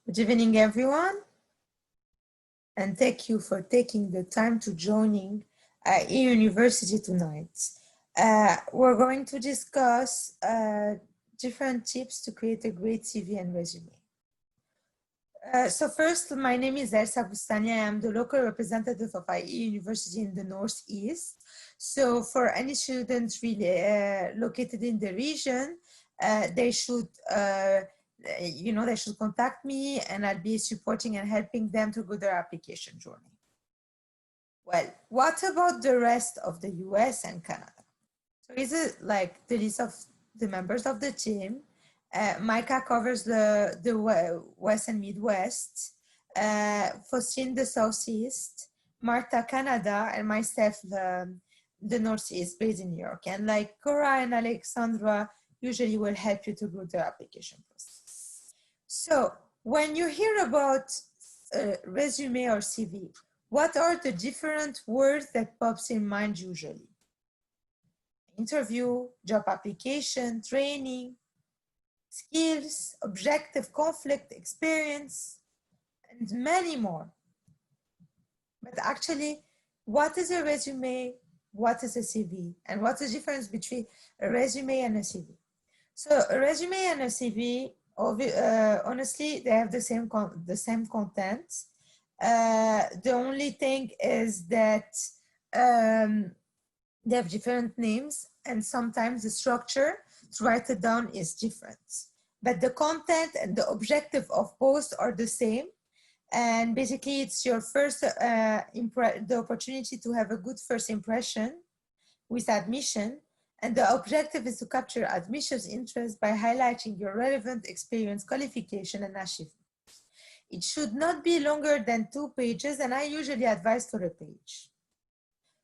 Good evening, everyone, and thank you for taking the time to joining eUniversity tonight. We're going to discuss different tips to create a great CV and resume. So first, my name is Elsa Bustani. I am the local representative of eUniversity in the Northeast. So for any students really located in the region, they should they should contact me and I'll be supporting and helping them to go their application journey. Well, what about the rest of the US and Canada? So is it like the list of the members of the team? Micah covers the West and Midwest, Faustine the Southeast, Martha Canada, and myself the Northeast based in New York. And like Cora and Alexandra usually will help you to go the application process. So when you hear about resume or CV, what are the different words that pops in mind usually? Interview, job application, training, skills, objective, conflict, experience, and many more. But actually, what is a resume? What is a CV? And what's the difference between a resume and a CV? So a resume and a CV, honestly, they have the same content. The only thing is that they have different names, and sometimes the structure to write it down is different. But the content and the objective of both are the same. And basically, it's your first, the opportunity to have a good first impression with admission. And the objective is to capture admissions interest by highlighting your relevant experience, qualification, and achievement. It should not be longer than 2 pages, and I usually advise for a page.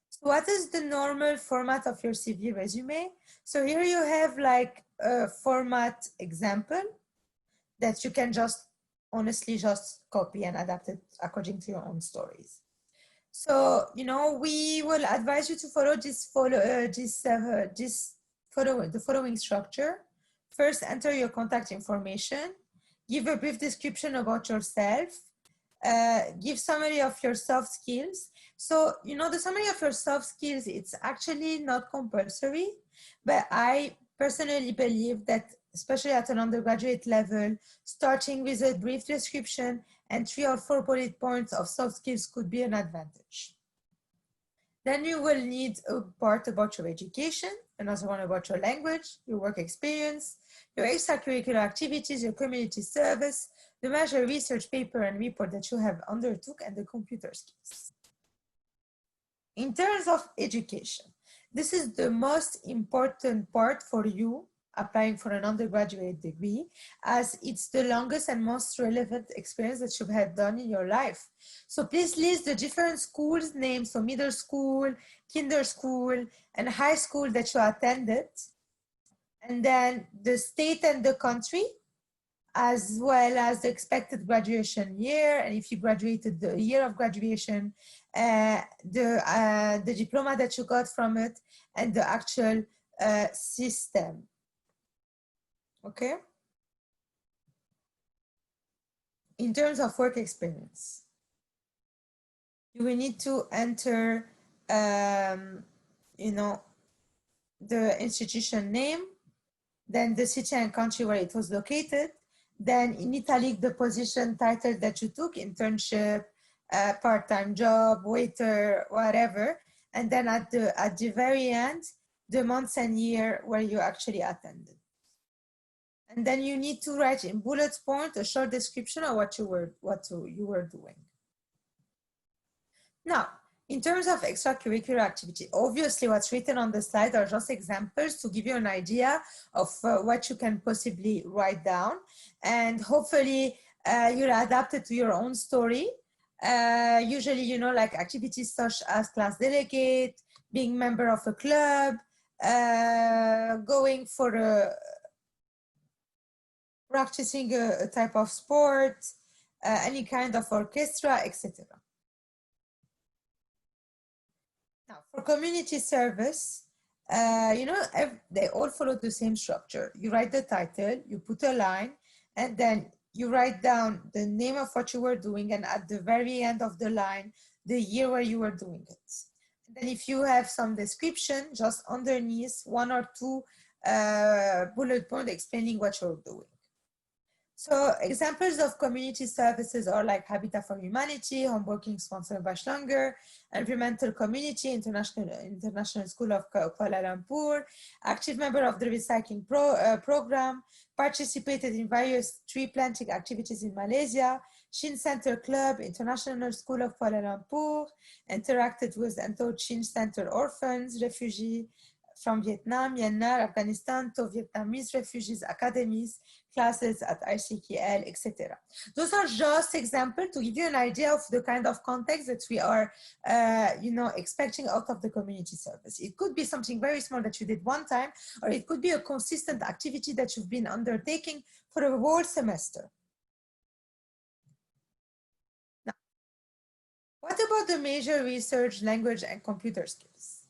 So what is the normal format of your CV resume? So here you have like a format example that you can just honestly just copy and adapt it according to your own stories. So, we will advise you to follow the following structure. First, enter your contact information, give a brief description about yourself, give summary of your soft skills. So, the summary of your soft skills, it's actually not compulsory, but I personally believe that, especially at an undergraduate level, starting with a brief description and 3 or 4 bullet points of soft skills could be an advantage. Then you will need a part about your education, another one about your language, your work experience, your extracurricular activities, your community service, the major research paper and report that you have undertook, and the computer skills. In terms of education, this is the most important part for you applying for an undergraduate degree, as it's the longest and most relevant experience that you've had done in your life. So please list the different schools names, so middle school, kinder school, and high school that you attended, and then the state and the country, as well as the expected graduation year, and if you graduated the year of graduation, the diploma that you got from it, and the actual system. Okay. In terms of work experience, you will need to enter, the institution name, then the city and country where it was located, then in italic, the position title that you took, internship, part-time job, waiter, whatever. And then at the very end, the months and year where you actually attended. And then you need to write in bullet point a short description of what you were doing. Now, in terms of extracurricular activity, obviously what's written on the slide are just examples to give you an idea of what you can possibly write down. And hopefully you'll adapt it to your own story. Usually, like activities such as class delegate, being member of a club, going for practicing a type of sport, any kind of orchestra, etc. Now, for community service, they all follow the same structure. You write the title, you put a line, and then you write down the name of what you were doing, and at the very end of the line, the year where you were doing it. And then if you have some description, just underneath 1 or 2 bullet points explaining what you're doing. So examples of community services are like Habitat for Humanity, home working sponsored by Schlanger, Environmental Community, International School of Kuala Lumpur, active member of the recycling program, participated in various tree planting activities in Malaysia, Shin Center Club, International School of Kuala Lumpur, interacted with and taught Shin Center orphans, refugees from Vietnam, Myanmar, Afghanistan, to Vietnamese refugees academies, classes at ICKL, etc. Those are just examples to give you an idea of the kind of context that we are, expecting out of the community service. It could be something very small that you did one time, or it could be a consistent activity that you've been undertaking for a whole semester. Now, what about the major research, language, and computer skills?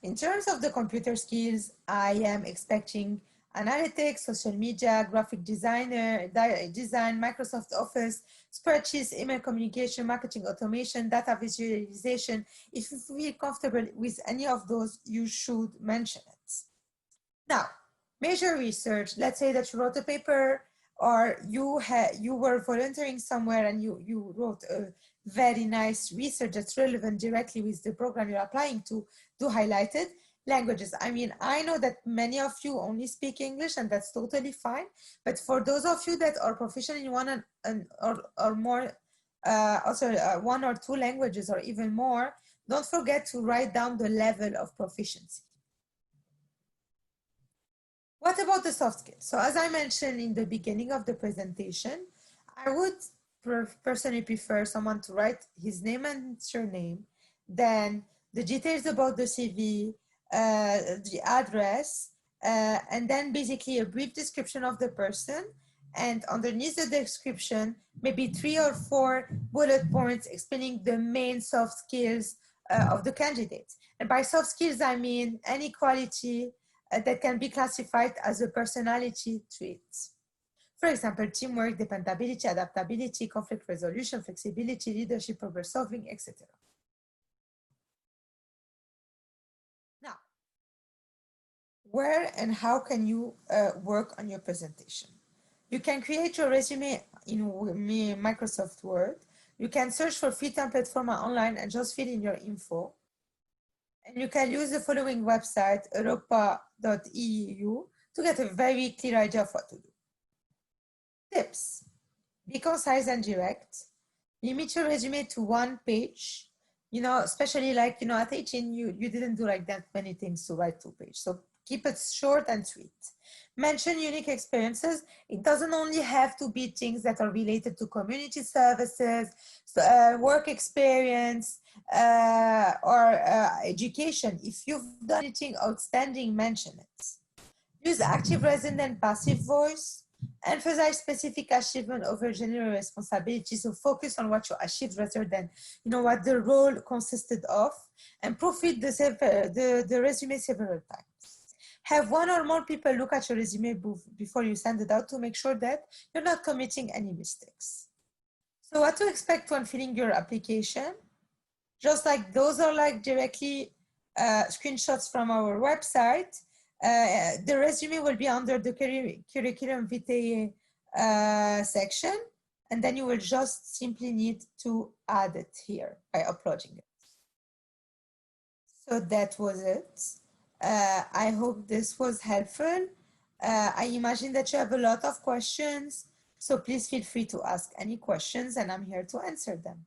In terms of the computer skills, I am expecting analytics, social media, graphic designer, design, Microsoft Office, spreadsheets, email communication, marketing automation, data visualization. If you feel comfortable with any of those, you should mention it. Now, major research, let's say that you wrote a paper, or you were volunteering somewhere and you wrote a very nice research that's relevant directly with the program you're applying to, do highlight it. Languages, I mean, I know that many of you only speak English, and that's totally fine, but for those of you that are proficient in one or more, one or two languages or even more, don't forget to write down the level of proficiency. What about the soft skills? So as I mentioned in the beginning of the presentation, I would personally prefer someone to write his name and surname, then the details about the CV, the address, and then basically a brief description of the person, and underneath the description, maybe 3 or 4 bullet points explaining the main soft skills of the candidate. And by soft skills, I mean any quality that can be classified as a personality trait. For example, teamwork, dependability, adaptability, conflict resolution, flexibility, leadership, problem solving, etc. Now, where and how can you work on your presentation? You can create your resume in Microsoft Word. You can search for free template format online and just fill in your info. And you can use the following website, europa.eu, to get a very clear idea of what to do. Tips: be concise and direct. Limit your resume to 1 page. Especially like, at 18, you didn't do like that many things to write 2 pages. So keep it short and sweet. Mention unique experiences. It doesn't only have to be things that are related to community services, work experience, or education. If you've done anything outstanding, mention it. Use active, resident, and passive voice. Emphasize specific achievement over general responsibility. So focus on what you achieved rather than what the role consisted of, and proofread the resume several times. Have 1 or more people look at your resume before you send it out to make sure that you're not committing any mistakes. So what to expect when filling your application? Just like those are like directly screenshots from our website. The resume will be under the curriculum vitae section, and then you will just simply need to add it here by uploading it. So that was it. I hope this was helpful. I imagine that you have a lot of questions, so please feel free to ask any questions, and I'm here to answer them.